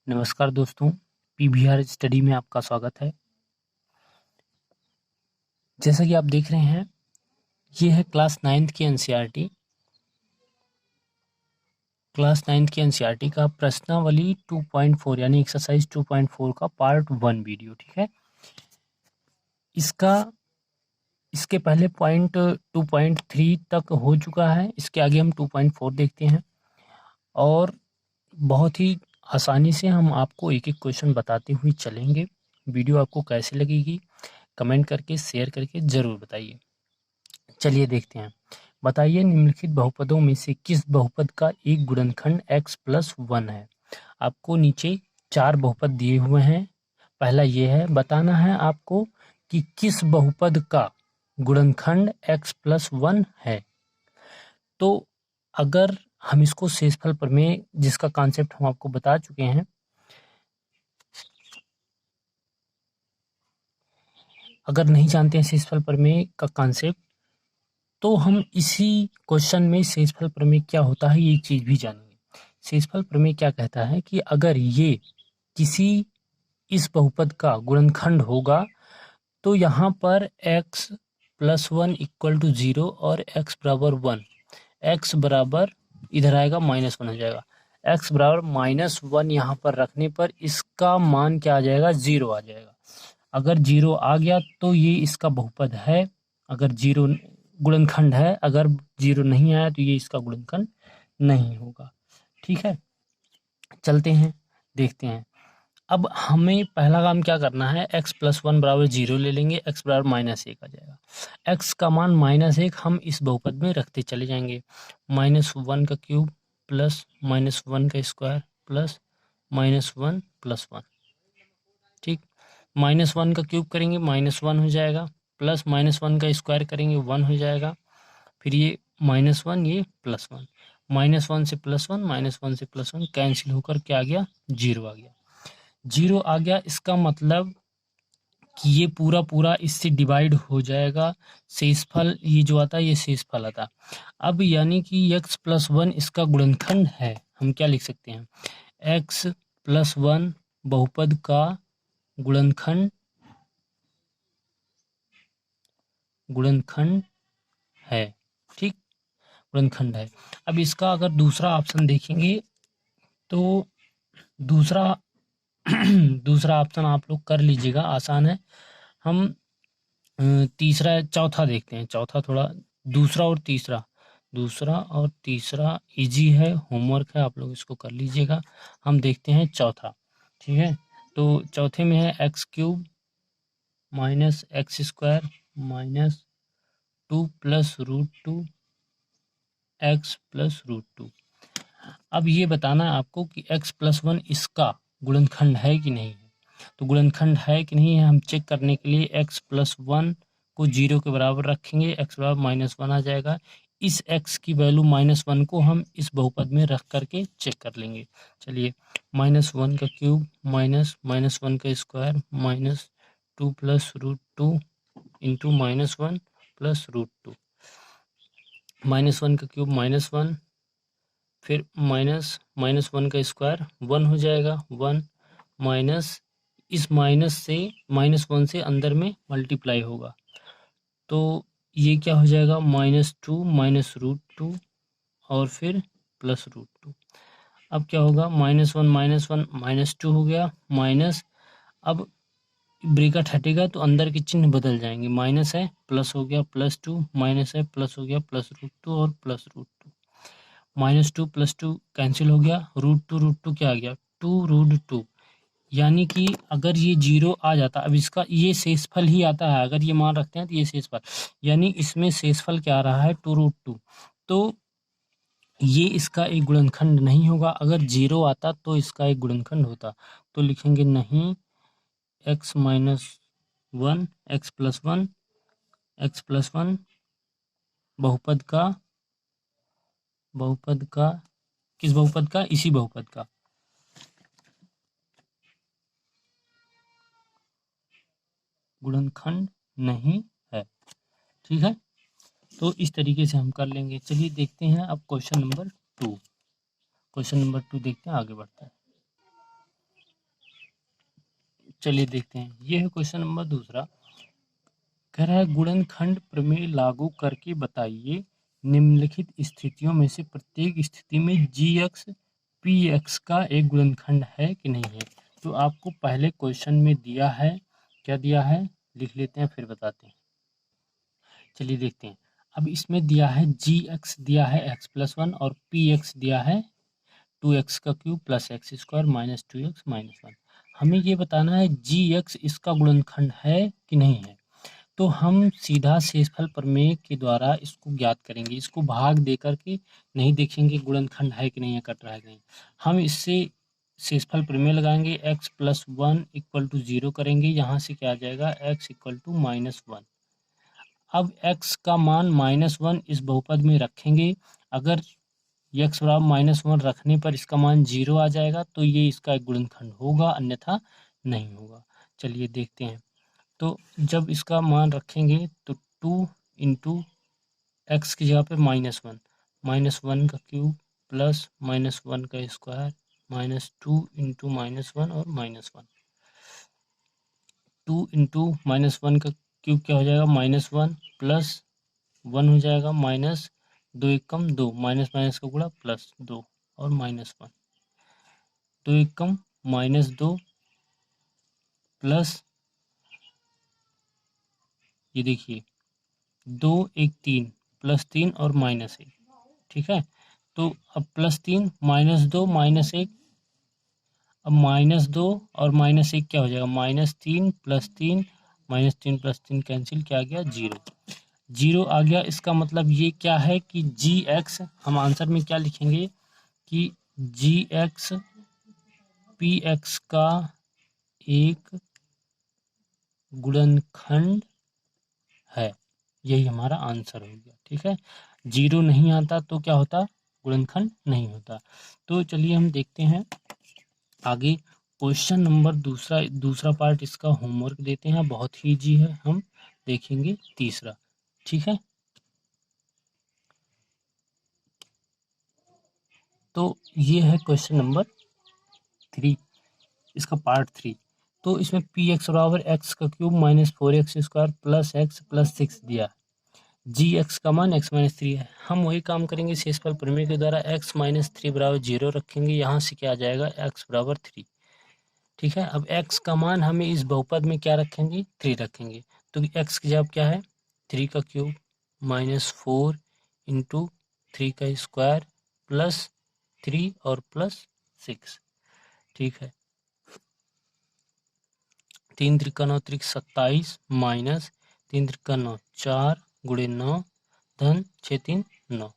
नमस्कार दोस्तों, PVR study में आपका स्वागत है। जैसा कि आप देख रहे हैं, ये है क्लास 9th की एनसीईआरटी। क्लास 9th की एनसीईआरटी का प्रश्नावली 2.4 यानी एक्सरसाइज 2.4 का पार्ट 1 वीडियो, ठीक है। इसके पहले पॉइंट 2.3 तक हो चुका है। इसके आगे हम 2.4 देखते हैं और बहुत ही आसानी से हम आपको एक एक क्वेश्चन बताते हुए चलेंगे। वीडियो आपको कैसी लगेगी कमेंट करके शेयर करके ज़रूर बताइए। चलिए देखते हैं। बताइए निम्नलिखित बहुपदों में से किस बहुपद का एक गुणनखंड x+1 है। आपको नीचे 4 बहुपद दिए हुए हैं। पहला ये है, बताना है आपको कि किस बहुपद का गुणनखंड x+1 है। तो अगर हम इसको शेषफल प्रमेय, जिसका कॉन्सेप्ट हम आपको बता चुके हैं, अगर नहीं जानते हैं शेषफल प्रमेय का कॉन्सेप्ट, तो हम इसी क्वेश्चन में शेषफल प्रमेय क्या होता है ये चीज भी जानेंगे। शेषफल प्रमेय क्या कहता है कि अगर ये किसी इस बहुपद का गुणनखंड होगा तो यहाँ पर x+1 = 0 और x बराबर 1, x बराबर इधर आएगा -1 हो जाएगा। x बराबर -1 यहाँ पर रखने पर इसका मान क्या आ जाएगा, 0 आ जाएगा। अगर 0 आ गया तो ये इसका बहुपद है, अगर 0 गुणनखंड है। अगर 0 नहीं आया तो ये इसका गुणनखंड नहीं होगा। ठीक है, चलते हैं देखते हैं। अब हमें पहला काम क्या करना है, x+1 बराबर 0 ले लेंगे, x बराबर -1 आ जाएगा। x का मान -1 हम इस बहुपद में रखते चले जाएंगे। -1 का क्यूब प्लस -1 का स्क्वायर प्लस -1 + 1। ठीक, -1 का क्यूब करेंगे -1 हो जाएगा, प्लस -1 का स्क्वायर करेंगे 1 हो जाएगा। फिर ये -1 ये +1, -1 से +1 -1 से +1 कैंसिल होकर क्या आ गया, 0 आ गया। 0 आ गया, इसका मतलब कि ये पूरा पूरा इससे डिवाइड हो जाएगा। शेषफल ये जो आता है ये शेषफल आता। अब यानी कि x+1 इसका गुणनखंड है। हम क्या लिख सकते हैं, x+1 बहुपद का गुणनखंड है। ठीक, गुणनखंड है। अब इसका अगर दूसरा ऑप्शन देखेंगे तो दूसरा दूसरा ऑप्शन आप लोग कर लीजिएगा, आसान है। हम तीसरा चौथा देखते हैं। चौथा थोड़ा दूसरा और तीसरा इजी है, होमवर्क है, आप लोग इसको कर लीजिएगा। हम देखते हैं चौथा। ठीक है, तो चौथे में है x³ -x² -2 + √2 x + √2। अब ये बताना है आपको कि x+1 इसका गुणनखंड है कि नहीं है। तो गुणनखंड है कि नहीं है हम चेक करने के लिए x+1 को 0 के बराबर रखेंगे, x बराबर -1 आ जाएगा। इस x की वैल्यू -1 को हम इस बहुपद में रख करके चेक कर लेंगे। चलिए, -1 का क्यूब -1 का स्क्वायर -2 + √2 इंटू -1 + √2। -1 का क्यूब -1, फिर -1 का स्क्वायर 1 हो जाएगा, 1 माइनस इस -1 से अंदर में मल्टीप्लाई होगा, तो ये क्या हो जाएगा, -2 -√2 और फिर +√2। अब क्या होगा, -1 -2 हो गया, माइनस, अब ब्रैकेट हटेगा तो अंदर के चिन्ह बदल जाएंगे, माइनस है प्लस हो गया +2, माइनस है प्लस हो गया +√2 और +√2। -2 + 2 कैंसिल हो गया, √2 क्या आ गया, 2√2। यानी कि अगर ये 0 आ जाता, अब इसका ये शेषफल ही आता है, अगर ये मान रखते हैं तो ये शेषफल, यानी इसमें शेषफल क्या आ रहा है, 2√2। तो ये इसका एक गुणनखंड नहीं होगा। अगर 0 आता तो इसका एक गुणनखंड होता। तो लिखेंगे नहीं, x-1 x+1 बहुपद का किस बहुपद का, इसी बहुपद का गुणनखंड नहीं है। ठीक है, तो इस तरीके से हम कर लेंगे। चलिए देखते हैं अब क्वेश्चन नंबर 2 देखते हैं, आगे बढ़ता है। चलिए देखते हैं, ये है क्वेश्चन नंबर दूसरा। कह रहा है गुणनखंड प्रमेय लागू करके बताइए निम्नलिखित स्थितियों में से प्रत्येक स्थिति में gx px का एक गुणनखंड है कि नहीं है। तो आपको पहले क्वेश्चन में दिया है, क्या दिया है लिख लेते हैं फिर बताते हैं। चलिए देखते हैं, अब इसमें दिया है gx दिया है x+1 और px दिया है 2x का cube plus x square minus 2x minus 1। हमें ये बताना है gx इसका गुणनखंड है कि नहीं है। तो हम सीधा शेषफल प्रमेय के द्वारा इसको ज्ञात करेंगे। इसको भाग दे करके नहीं देखेंगे गुणनखंड है कि नहीं है, कट रहा है कि नहीं। हम इससे शेषफल प्रमेय लगाएंगे, x+1 = 0 करेंगे, यहाँ से क्या आ जाएगा x = -1। अब x का मान -1 इस बहुपद में रखेंगे। अगर x बराबर -1 रखने पर इसका मान 0 आ जाएगा, तो ये इसका एक गुणनखंड होगा, अन्यथा नहीं होगा। चलिए देखते हैं, तो जब इसका मान रखेंगे तो 2 × x की जगह पे -1, -1 का क्यूब प्लस -1 का स्क्वायर माइनस 2 × -1 और -1। 2 × -1 का क्यूब क्या हो जाएगा -1 प्लस 1 हो जाएगा माइनस 2 × 2, माइनस माइनस का गुणा प्लस 2 और -1, 2 × -2 प्लस ये देखिए 2 1 3 +3 और -1, ठीक है। तो अब +3 -2 -1, अब -2 और -1 क्या हो जाएगा -3 + 3 -3 + 3 कैंसिल, क्या आ गया 0। 0 आ गया। इसका मतलब ये क्या है कि gx, हम आंसर में क्या लिखेंगे कि gx px का एक गुणनखंड है। यही हमारा आंसर हो गया, ठीक है। 0 नहीं आता तो क्या होता, गुणनखंड नहीं होता। तो चलिए हम देखते हैं आगे क्वेश्चन नंबर दूसरा पार्ट इसका होमवर्क देते हैं, बहुत ही इजी है। हम देखेंगे तीसरा, ठीक है। तो ये है क्वेश्चन नंबर 3, इसका पार्ट 3। तो इसमें px बराबर x का cube -4x² plus x plus 6 दिया। gx का मान x-3 है। हम वही काम करेंगे शेषफल प्रमेय के द्वारा, x-3 बराबर 0 रखेंगे, यहाँ से क्या आ जाएगा x बराबर 3, ठीक है। अब x का मान हमें इस बहुपद में क्या रखेंगे, 3 रखेंगे। तो x की जगह क्या है 3 का क्यूब -4 × 3 का स्क्वायर प्लस 3 और प्लस 6, ठीक है। 3 × 9 = 27 माइनस 3 × 9 4 × 9 धन 6 3 9,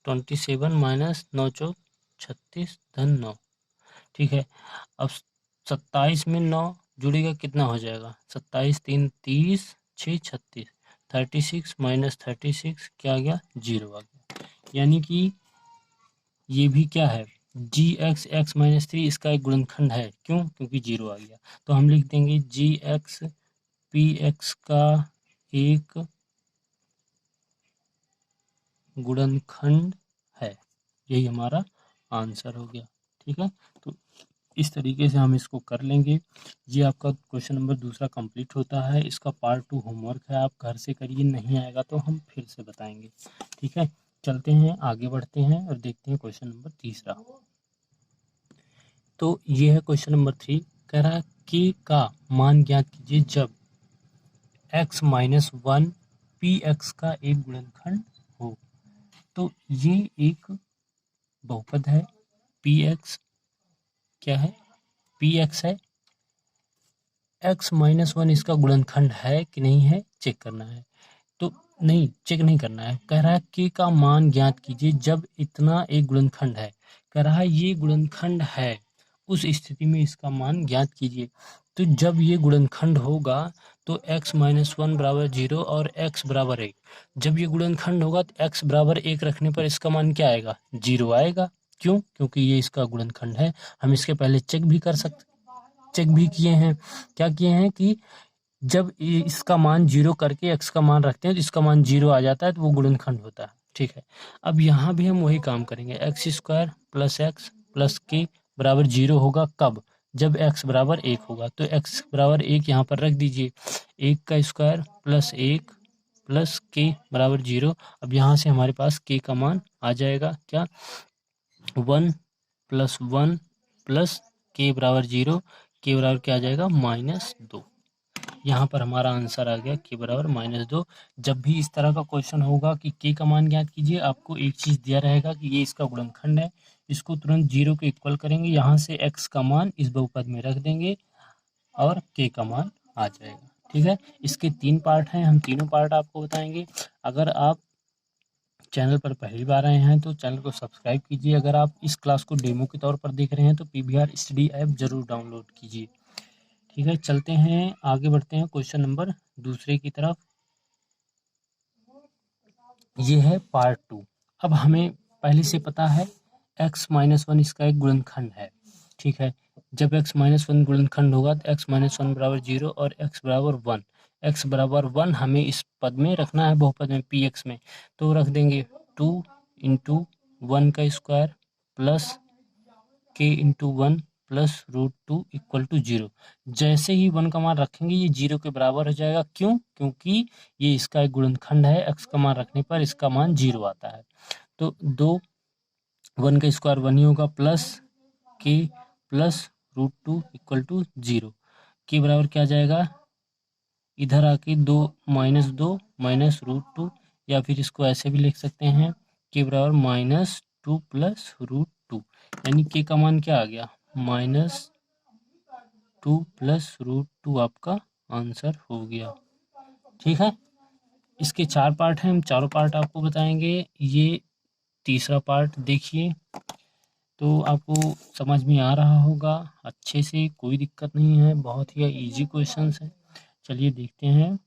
27 माइनस 9 4 36 धन 9, ठीक है। अब 27 में 9 जुड़ेगा, कितना हो जाएगा 27 3 30 6 36, 36 माइनस 36 क्या आ गया 0 आ गया। यानी कि ये भी क्या है gx x-3 इसका एक गुणनखंड है। क्यों, क्योंकि 0 आ गया। तो हम लिख देंगे gx px का एक गुणनखंड है। यही हमारा आंसर हो गया, ठीक है। तो इस तरीके से हम इसको कर लेंगे। ये आपका क्वेश्चन नंबर दूसरा कंप्लीट होता है। इसका पार्ट 2 होमवर्क है, आप घर से करिए, नहीं आएगा तो हम फिर से बताएंगे, ठीक है। चलते हैं आगे बढ़ते हैं और देखते हैं क्वेश्चन नंबर तीसरा। तो ये है क्वेश्चन नंबर 3। कह रहा है k का मान ज्ञात कीजिए जब x-1 px का एक गुणनखंड हो। तो ये एक बहुपद है, px क्या है, px है, x-1 इसका गुणनखंड है कि नहीं है चेक करना है। तो नहीं, चेक नहीं करना है। कह रहा है k का मान ज्ञात कीजिए जब इतना एक गुणनखंड है। कह रहा है ये गुणनखंड है, उस स्थिति में इसका मान ज्ञात कीजिए। तो जब ये गुणनखंड होगा तो x-1 बराबर 0 और x बराबर 1। जब ये गुणनखंड होगा तो x बराबर 1 रखने पर इसका मान क्या आएगा 0 आएगा। क्यों, क्योंकि ये इसका गुणनखंड है। हम इसके पहले चेक भी कर सकते, चेक भी किए हैं। क्या किए हैं कि जब इसका मान 0 करके x का मान रखते हैं तो इसका मान 0 आ जाता है, तो वो गुणनखंड होता है, ठीक है। अब यहाँ भी हम वही काम करेंगे, x² + x + k बराबर 0 होगा कब, जब x बराबर 1 होगा। तो x बराबर 1 यहाँ पर रख दीजिए, 1 का स्क्वायर प्लस 1 प्लस k बराबर 0। अब यहाँ से हमारे पास k का मान आ जाएगा क्या, 1 प्लस 1 प्लस k बराबर 0, k बराबर क्या आ जाएगा, -2। यहाँ पर हमारा आंसर आ गया k बराबर -2। जब भी इस तरह का क्वेश्चन होगा कि k का मान ज्ञात कीजिए, आपको एक चीज़ दिया रहेगा कि ये इसका गुणनखंड है, इसको तुरंत 0 के इक्वल करेंगे, यहाँ से x का मान इस बहुपद में रख देंगे और k का मान आ जाएगा। ठीक है, इसके 3 पार्ट हैं, हम तीनों पार्ट आपको बताएंगे। अगर आप चैनल पर पहली बार आए हैं तो चैनल को सब्सक्राइब कीजिए। अगर आप इस क्लास को डेमो के तौर पर देख रहे हैं तो PVR स्टडी ऐप जरूर डाउनलोड कीजिए। ठीक है, चलते हैं आगे बढ़ते हैं क्वेश्चन नंबर दूसरे की तरफ। ये है पार्ट 2। अब हमें पहले से पता है x-1 इसका एक गुणनखंड है। ठीक है, जब x-1 गुणनखंड होगा तो x-1 बराबर 0 और x बराबर 1। x बराबर 1 हमें इस पद में रखना है, बहुपद में px में, तो रख देंगे 2 इंटू 1 का square plus k into 1 plus √2 equal to 0। जैसे ही 1 का मान रखेंगे ये 0 के बराबर हो जाएगा। क्यों? क्योंकि ये इसका एक गुणनखंड है, x का मान रखने पर इसका मान 0 आता है। तो 2 1 का स्क्वायर 1 ही होगा, plus k plus √2 equal to 0। के बराबर क्या आ जाएगा, इधर आके 2 माइनस √2, या फिर इसको ऐसे भी लिख सकते हैं के बराबर -2 प्लस √2, यानी के का मान क्या आ गया, -2 प्लस √2 आपका आंसर हो गया। ठीक है, इसके 4 पार्ट हैं, हम चारों पार्ट आपको बताएंगे। ये तीसरा पार्ट देखिए तो आपको समझ में आ रहा होगा अच्छे से, कोई दिक्कत नहीं है, बहुत ही इजी क्वेश्चंस हैं। चलिए देखते हैं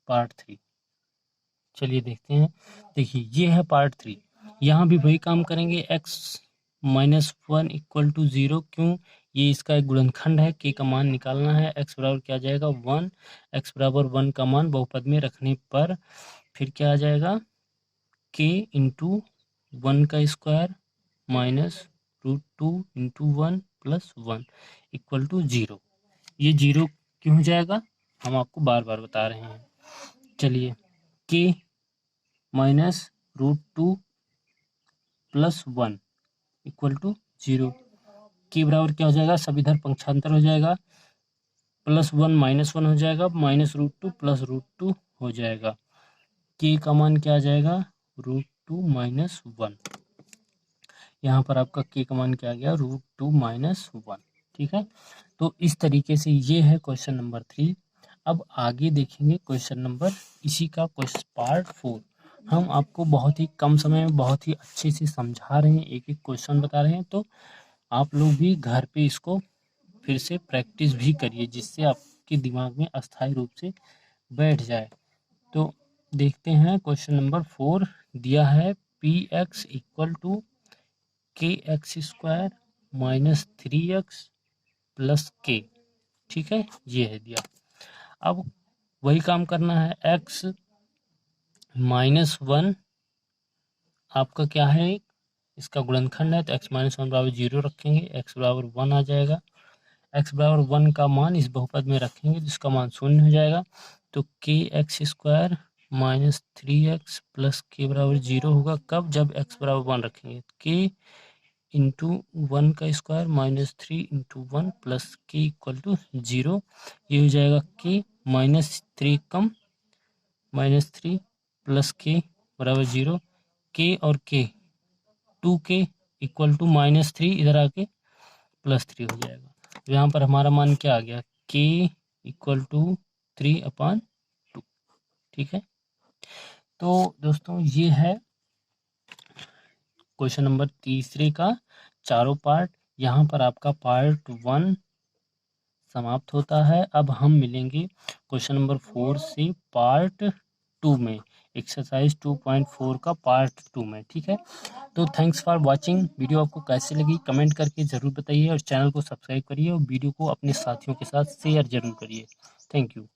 पार्ट 3। चलिए देखते हैं, देखिए ये है पार्ट 3। यहाँ भी वही काम करेंगे, x-1 इक्वल टू 0। क्यों? ये इसका एक गुणनखंड है, k का मान निकालना है। x बराबर क्या आ जाएगा, 1। x बराबर 1 का मान बहुपद में रखने पर फिर क्या आ जाएगा, k इंटू 1 का square minus √2 into 1 plus 1 equal to 0। ये 0 क्यों हो जाएगा, हम आपको बार बार बता रहे हैं। चलिए, k minus √2 plus 1 equal to 0। के बराबर क्या हो जाएगा, सब इधर पंक्षांतर हो जाएगा, +1 -1 हो जाएगा, -√2 प्लस √2 हो जाएगा। के का मान क्या आ जाएगा, √2 - 1। यहाँ पर आपका के का मान क्या आ गया, √2 - 1। ठीक है, तो इस तरीके से ये है क्वेश्चन नंबर 3। अब आगे देखेंगे क्वेश्चन नंबर, इसी का क्वेश्चन पार्ट 4। हम आपको बहुत ही कम समय में बहुत ही अच्छे से समझा रहे हैं, एक एक क्वेश्चन बता रहे हैं, तो आप लोग भी घर पे इसको फिर से प्रैक्टिस भी करिए, जिससे आपके दिमाग में अस्थायी रूप से बैठ जाए। तो देखते हैं क्वेश्चन नंबर 4 दिया है, px equal to kx² - 3x plus k। ठीक है, ये है दिया। अब वही काम करना है, x -1 आपका क्या है, इसका गुणनखंड है, तो x - 1 बराबर 0 रखेंगे, x बराबर 1 आ जाएगा। x बराबर 1 का मान इस बहुपद में रखेंगे जिसका मान 0 हो जाएगा, तो kx² - 3x प्लस k बराबर 0 होगा। कब? जब x बराबर 1 रखेंगे, k इंटू 1 का square -3 into 1 plus k equal to 0। ये हो जाएगा k -3 कम -3 प्लस k बराबर 0। k और k 2k इक्वल टू -3, इधर आके +3 हो जाएगा। तो यहाँ पर हमारा मान क्या आ गया, k इक्वल टू 3/2। ठीक है, तो दोस्तों ये है क्वेश्चन नंबर तीसरे का चारों पार्ट। यहाँ पर आपका पार्ट 1 समाप्त होता है। अब हम मिलेंगे क्वेश्चन नंबर 4 से पार्ट 2 में, एक्सरसाइज 2.4 का पार्ट 2 में। ठीक है, तो थैंक्स फॉर वाचिंग। वीडियो आपको कैसी लगी कमेंट करके ज़रूर बताइए, और चैनल को सब्सक्राइब करिए और वीडियो को अपने साथियों के साथ शेयर ज़रूर करिए। Thank you.